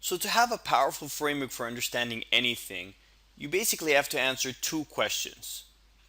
So to have a powerful framework for understanding anything, you basically have to answer two questions.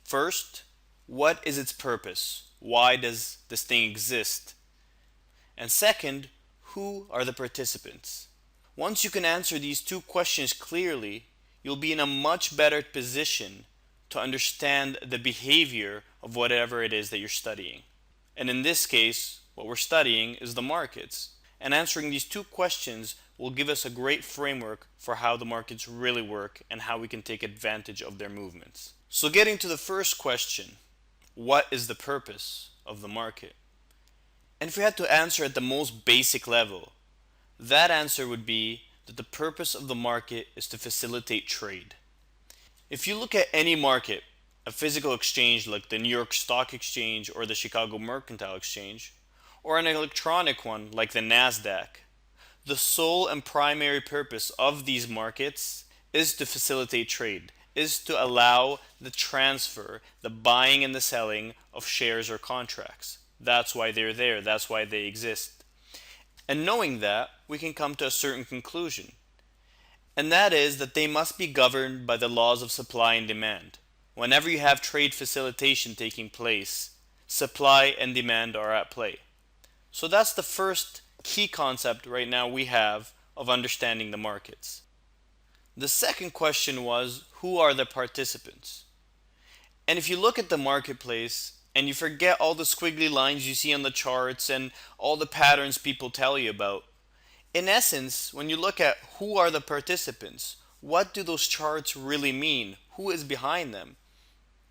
First, what is its purpose? Why does this thing exist? And second, who are the participants? Once you can answer these two questions clearly, you'll be in a much better position to understand the behavior of whatever it is that you're studying. And in this case, what we're studying is the markets. And answering these two questions will give us a great framework for how the markets really work and how we can take advantage of their movements. So getting to the first question, what is the purpose of the market? And if we had to answer at the most basic level, that answer would be that the purpose of the market is to facilitate trade. If you look at any market, a physical exchange like the New York Stock Exchange or the Chicago Mercantile Exchange, or an electronic one like the NASDAQ, the sole and primary purpose of these markets is to facilitate trade, is to allow the transfer, the buying and the selling of shares or contracts. That's why they're there, that's why they exist. And knowing that, we can come to a certain conclusion. And that is that they must be governed by the laws of supply and demand. Whenever you have trade facilitation taking place, supply and demand are at play. So that's the first key concept right now we have of understanding the markets. The second question was, who are the participants? And if you look at the marketplace and you forget all the squiggly lines you see on the charts and all the patterns people tell you about, in essence, when you look at who are the participants, what do those charts really mean? Who is behind them?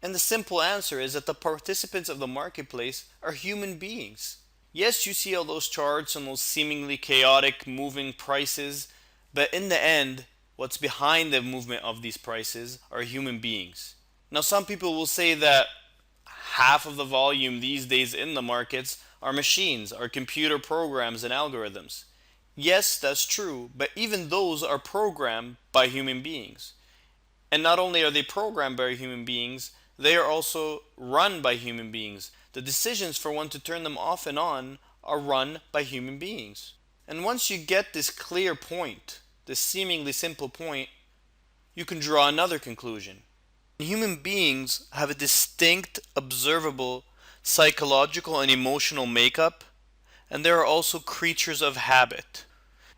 And the simple answer is that the participants of the marketplace are human beings. Yes, you see all those charts and those seemingly chaotic moving prices, but in the end, what's behind the movement of these prices are human beings. Now, some people will say that half of the volume these days in the markets are machines, are computer programs and algorithms. Yes, that's true, but even those are programmed by human beings. And not only are they programmed by human beings, they are also run by human beings. The decisions for when to turn them off and on are run by human beings. And once you get this clear point, this seemingly simple point, you can draw another conclusion. Human beings have a distinct, observable psychological and emotional makeup, and they are also creatures of habit.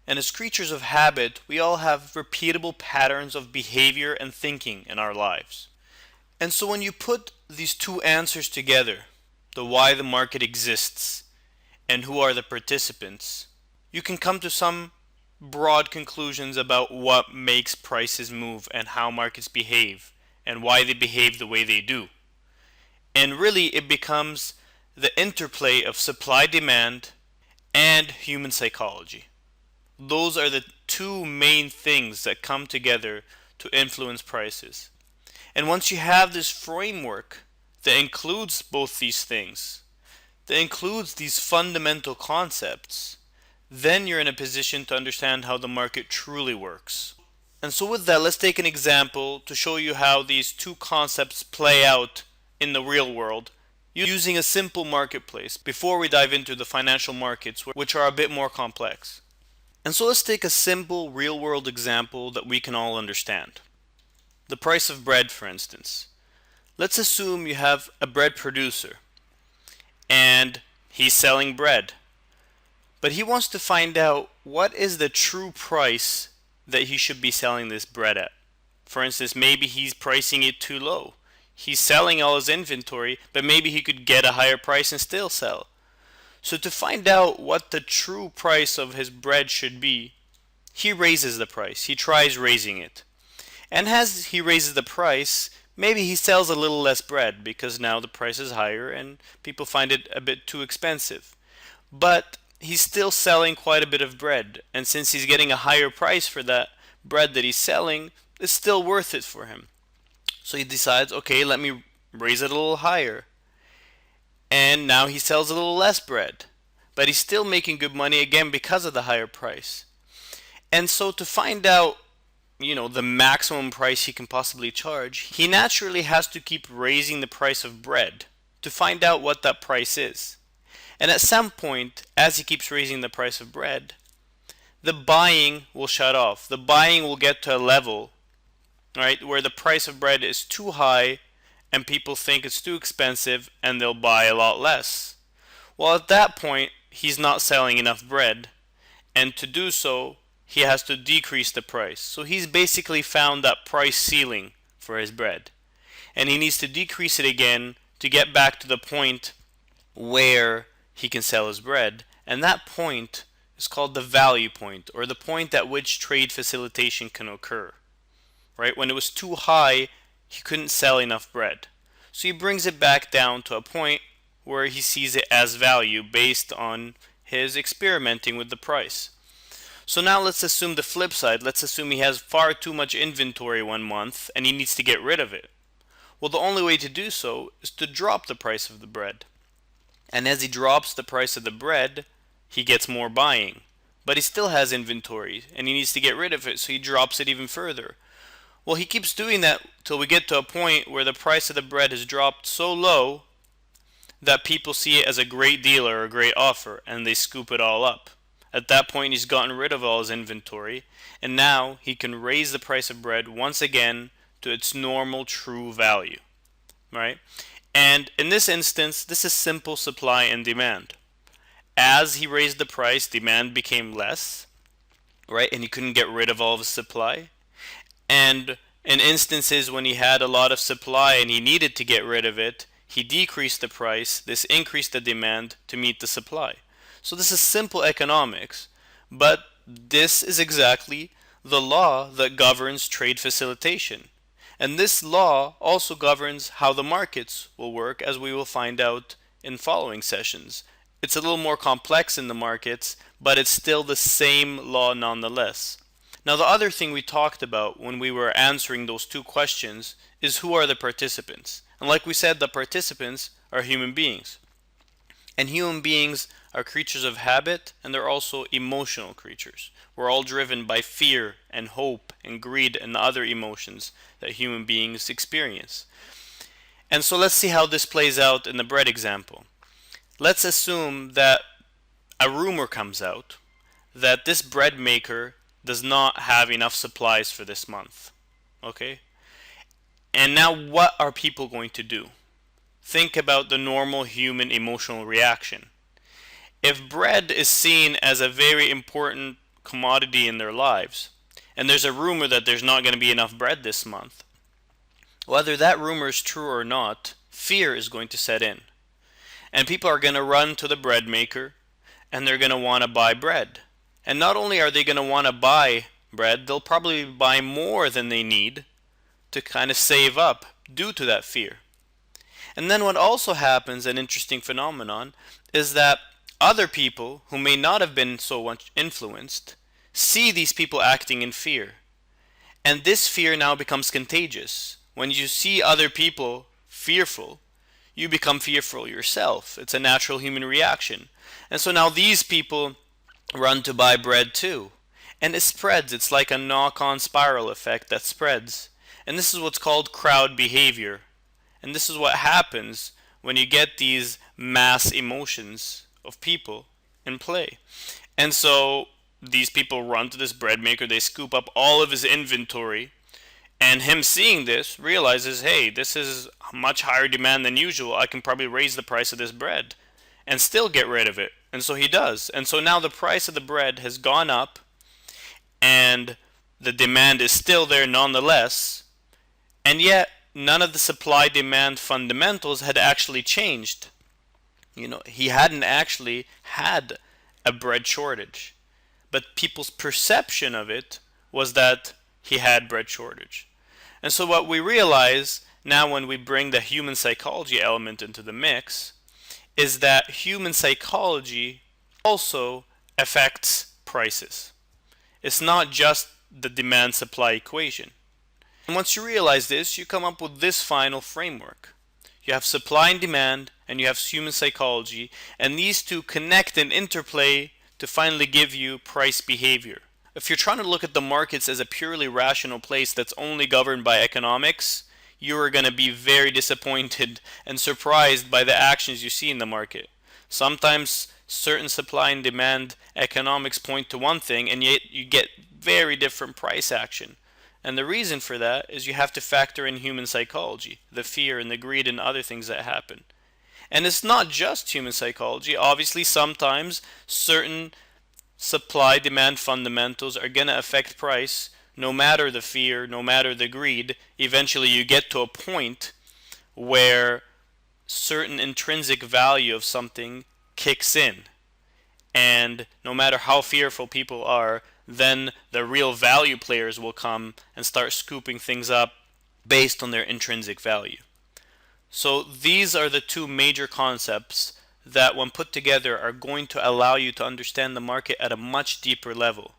And as creatures of habit, we all have repeatable patterns of behavior and thinking in our lives. And so when you put these two answers together, the why the market exists and who are the participants, you can come to some broad conclusions about what makes prices move and how markets behave and why they behave the way they do. And really it becomes the interplay of supply demand and human psychology. Those are the two main things that come together to influence prices. And once you have this framework that includes both these things, that includes these fundamental concepts, then you're in a position to understand how the market truly works. And so with that, let's take an example to show you how these two concepts play out in the real world using a simple marketplace before we dive into the financial markets, which are a bit more complex. And so let's take a simple real-world example that we can all understand. The price of bread, for instance. Let's assume you have a bread producer and he's selling bread. But he wants to find out what is the true price that he should be selling this bread at. For instance, maybe he's pricing it too low. He's selling all his inventory, but maybe he could get a higher price and still sell. So to find out what the true price of his bread should be, he raises the price. He tries raising it. And as he raises the price, maybe he sells a little less bread because now the price is higher and people find it a bit too expensive. But he's still selling quite a bit of bread, and since he's getting a higher price for that bread that he's selling, it's still worth it for him. So he decides, okay, let me raise it a little higher. And now he sells a little less bread, but he's still making good money again because of the higher price. And so to find out, the maximum price he can possibly charge, he naturally has to keep raising the price of bread to find out what that price is. And at some point, as he keeps raising the price of bread, the buying will shut off. The buying will get to a level, right, where the price of bread is too high and people think it's too expensive and they'll buy a lot less. Well, at that point, he's not selling enough bread, and to do so, he has to decrease the price. So he's basically found that price ceiling for his bread, and he needs to decrease it again to get back to the point where he can sell his bread. And that point is called the value point, or the point at which trade facilitation can occur. Right? When it was too high, he couldn't sell enough bread. So he brings it back down to a point where he sees it as value based on his experimenting with the price. So now let's assume the flip side. Let's assume he has far too much inventory one month and he needs to get rid of it. Well, the only way to do so is to drop the price of the bread. And as he drops the price of the bread, he gets more buying. But he still has inventory and he needs to get rid of it, so he drops it even further. Well, he keeps doing that till we get to a point where the price of the bread has dropped so low that people see it as a great deal or a great offer and they scoop it all up. At that point, he's gotten rid of all his inventory, and now he can raise the price of bread once again to its normal true value, right? And in this instance, this is simple supply and demand. As he raised the price, demand became less, right? And he couldn't get rid of all of his supply. And in instances when he had a lot of supply and he needed to get rid of it, he decreased the price. This increased the demand to meet the supply. So this is simple economics, but this is exactly the law that governs trade facilitation. And this law also governs how the markets will work, as we will find out in following sessions. It's a little more complex in the markets, but it's still the same law nonetheless. Now, the other thing we talked about when we were answering those two questions is who are the participants. And like we said, the participants are human beings. And human beings are creatures of habit, and they're also emotional creatures. We're all driven by fear and hope and greed and the other emotions that human beings experience. And so let's see how this plays out in the bread example. Let's assume that a rumor comes out that this bread maker does not have enough supplies for this month. Okay? And now what are people going to do? Think about the normal human emotional reaction. If bread is seen as a very important commodity in their lives, and there's a rumor that there's not going to be enough bread this month, whether that rumor is true or not, fear is going to set in. And people are going to run to the bread maker, and they're going to want to buy bread. And not only are they going to want to buy bread, they'll probably buy more than they need to kind of save up due to that fear. And then what also happens, an interesting phenomenon, is that other people who may not have been so much influenced see these people acting in fear. And this fear now becomes contagious. When you see other people fearful, you become fearful yourself. It's a natural human reaction. And so now these people run to buy bread too. And it spreads. It's like a knock-on spiral effect that spreads. And this is what's called crowd behavior. And this is what happens when you get these mass emotions of people in play. And so these people run to this bread maker, they scoop up all of his inventory, and him seeing this realizes, hey, this is a much higher demand than usual. I can probably raise the price of this bread and still get rid of it. And so he does. And so now the price of the bread has gone up, and the demand is still there nonetheless, and yet none of the supply-demand fundamentals had actually changed. He hadn't actually had a bread shortage, but people's perception of it was that he had bread shortage. And so what we realize now when we bring the human psychology element into the mix is that human psychology also affects prices. It's not just the demand-supply equation. And once you realize this, you come up with this final framework. You have supply and demand, and you have human psychology, and these two connect and interplay to finally give you price behavior. If you're trying to look at the markets as a purely rational place that's only governed by economics, you are going to be very disappointed and surprised by the actions you see in the market. Sometimes certain supply and demand economics point to one thing, and yet you get very different price action. And the reason for that is you have to factor in human psychology, the fear and the greed and other things that happen. And it's not just human psychology. Obviously, sometimes certain supply demand fundamentals are going to affect price no matter the fear, no matter the greed. Eventually, you get to a point where certain intrinsic value of something kicks in. And no matter how fearful people are, then the real value players will come and start scooping things up based on their intrinsic value. So these are the two major concepts that, when put together, are going to allow you to understand the market at a much deeper level.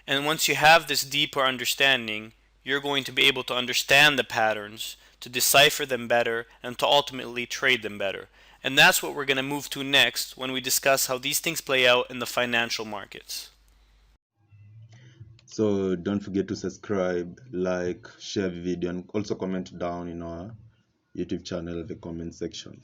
And once you have this deeper understanding, you're going to be able to understand the patterns, to decipher them better, and to ultimately trade them better. And that's what we're going to move to next when we discuss how these things play out in the financial markets. So don't forget to subscribe, like, share the video, and also comment down in our YouTube channel, the comment section.